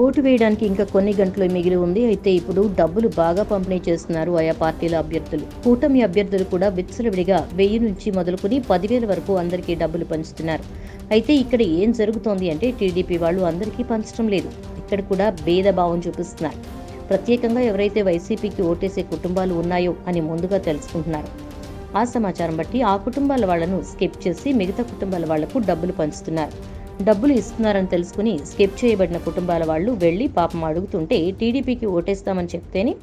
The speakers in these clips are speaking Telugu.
ఓటు వేయడానికి ఇంకా కొన్ని గంటలు మిగిలి ఉంది. అయితే ఇప్పుడు డబ్బులు బాగా పంపిణీ చేస్తున్నారు ఆయా పార్టీల అభ్యర్థులు. కూటమి అభ్యర్థులు కూడా విచ్చలవిడిగా 1000 నుంచి మొదలుకొని 10,000 వరకు అందరికీ డబ్బులు పంచుతున్నారు. అయితే ఇక్కడ ఏం జరుగుతోంది అంటే టీడీపీ వాళ్ళు అందరికీ పంచడం లేదు. ఇక్కడ కూడా భేదభావం చూపిస్తున్నారు. ప్రత్యేకంగా ఎవరైతే వైసీపీకి ఓటేసే కుటుంబాలు ఉన్నాయో అని ముందుగా తెలుసుకుంటున్నారు. ఆ సమాచారం బట్టి ఆ కుటుంబాల వాళ్లను స్కిప్ చేసి మిగతా కుటుంబాల వాళ్లకు డబ్బులు పంచుతున్నారు. డబ్బులు ఇస్తున్నారని తెలుసుకుని స్కిప్ చేయబడిన కుటుంబాల వాళ్ళు వెళ్లి పాపం అడుగుతుంటే టీడీపీకి ఓటేస్తామని చెప్తేనే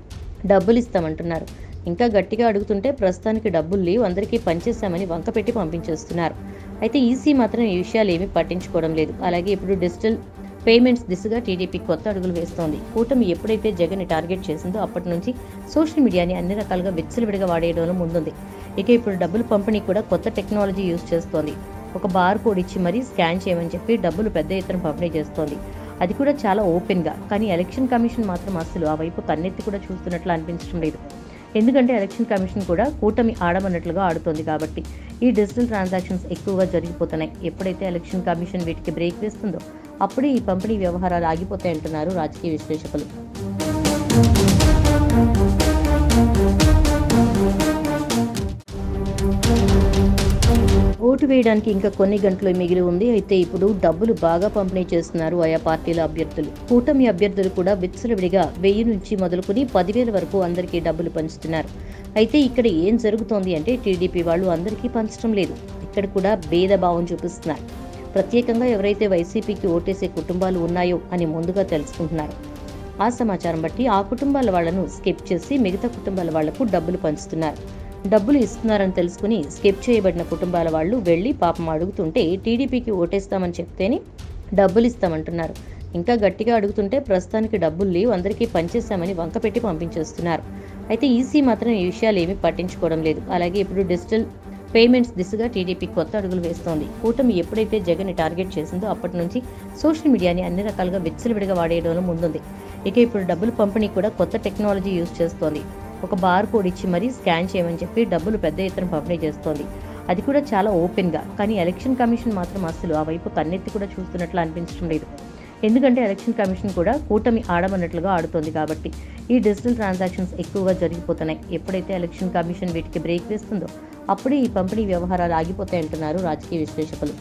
డబ్బులు ఇస్తామంటున్నారు. ఇంకా గట్టిగా అడుగుతుంటే ప్రస్తుతానికి డబ్బులు లేవు, అందరికీ పంచేశామని వంకపెట్టి పంపించేస్తున్నారు. అయితే ఈసీ మాత్రం ఈ విషయాలు ఏమీ పట్టించుకోవడం లేదు. అలాగే ఇప్పుడు డిజిటల్ పేమెంట్స్ దిశగా టీడీపీ కొత్త అడుగులు వేస్తోంది. కూటమి ఎప్పుడైతే జగన్ టార్గెట్ చేసిందో అప్పటి నుంచి సోషల్ మీడియాని అన్ని రకాలుగా విచ్చలవిడిగా వాడేయడంలో ముందుంది. ఇక ఇప్పుడు డబ్బులు పంపిణీ కూడా కొత్త టెక్నాలజీ యూజ్ చేస్తోంది. ఒక బార్ కోడ్ ఇచ్చి మరీ స్కాన్ చేయమని చెప్పి డబ్బులు పెద్ద ఎత్తున పంపిణీ చేస్తోంది. అది కూడా చాలా ఓపెన్గా. కానీ ఎలక్షన్ కమిషన్ మాత్రం అసలు ఆ వైపు కన్నెత్తి కూడా చూస్తున్నట్లు అనిపించడం లేదు. ఎందుకంటే ఎలక్షన్ కమిషన్ కూడా కూటమి ఆడమన్నట్లుగా ఆడుతోంది కాబట్టి ఈ డిజిటల్ ట్రాన్సాక్షన్స్ ఎక్కువగా జరిగిపోతున్నాయి. ఎప్పుడైతే ఎలక్షన్ కమిషన్ వీటికి బ్రేక్ వేస్తుందో అప్పుడే ఈ పంపిణీ వ్యవహారాలు ఆగిపోతాయంటున్నారు రాజకీయ విశ్లేషకులు. ఓటు వేయడానికి ఇంకా కొన్ని గంటలు మిగిలి ఉంది. అయితే ఇప్పుడు డబ్బులు బాగా పంపిణీ చేస్తున్నారు ఆయా పార్టీల అభ్యర్థులు. కూటమి అభ్యర్థులు కూడా విచ్చలవిడిగా 1000 నుంచి మొదలుకొని 10,000 వరకు అందరికీ డబ్బులు పంచుతున్నారు. అయితే ఇక్కడ ఏం జరుగుతోంది అంటే టీడీపీ వాళ్ళు అందరికీ పంచడం లేదు. ఇక్కడ కూడా భేదభావం చూపిస్తున్నారు. ప్రత్యేకంగా ఎవరైతే వైసీపీకి ఓటేసే కుటుంబాలు ఉన్నాయో అని ముందుగా తెలుసుకుంటున్నారు. ఆ సమాచారం బట్టి ఆ కుటుంబాల వాళ్లను స్కిప్ చేసి మిగతా కుటుంబాల వాళ్లకు డబ్బులు పంచుతున్నారు. డబ్బులు ఇస్తున్నారని తెలుసుకుని స్కిప్ చేయబడిన కుటుంబాల వాళ్ళు వెళ్లి పాపం అడుగుతుంటే టీడీపీకి ఓటేస్తామని చెప్తేనే డబ్బులు ఇస్తామంటున్నారు. ఇంకా గట్టిగా అడుగుతుంటే ప్రస్తుతానికి డబ్బులు లేవు, అందరికీ పంచేశామని వంకపెట్టి పంపించేస్తున్నారు. అయితే ఈసీ మాత్రం ఈ విషయాలు ఏమీ పట్టించుకోవడం లేదు. అలాగే ఇప్పుడు డిజిటల్ పేమెంట్స్ దిశగా టీడీపీ కొత్త అడుగులు వేస్తోంది. కూటమి ఎప్పుడైతే జగన్ టార్గెట్ చేసిందో అప్పటి నుంచి సోషల్ మీడియాని అన్ని రకాలుగా విచ్చలవిడిగా వాడేయడంలో ముందుంది. ఇక ఇప్పుడు డబ్బులు పంపిణీ కూడా కొత్త టెక్నాలజీ యూజ్ చేస్తోంది. ఒక బార్ కోడ్ ఇచ్చి మరీ స్కాన్ చేయమని చెప్పి డబ్బులు పెద్ద ఎత్తున పంపిణీ చేస్తోంది. అది కూడా చాలా ఓపెన్గా. కానీ ఎలక్షన్ కమిషన్ మాత్రం అసలు ఆ వైపు కన్నెత్తి కూడా చూస్తున్నట్లు అనిపించడం లేదు. ఎందుకంటే ఎలక్షన్ కమిషన్ కూడా కూటమి ఆడమన్నట్లుగా ఆడుతోంది కాబట్టి ఈ డిజిటల్ ట్రాన్సాక్షన్స్ ఎక్కువగా జరిగిపోతున్నాయి. ఎప్పుడైతే ఎలక్షన్ కమిషన్ వీటికి బ్రేక్ వేస్తుందో అప్పుడే ఈ పంపిణీ వ్యవహారాలు ఆగిపోతాయంటున్నారు రాజకీయ విశ్లేషకులు.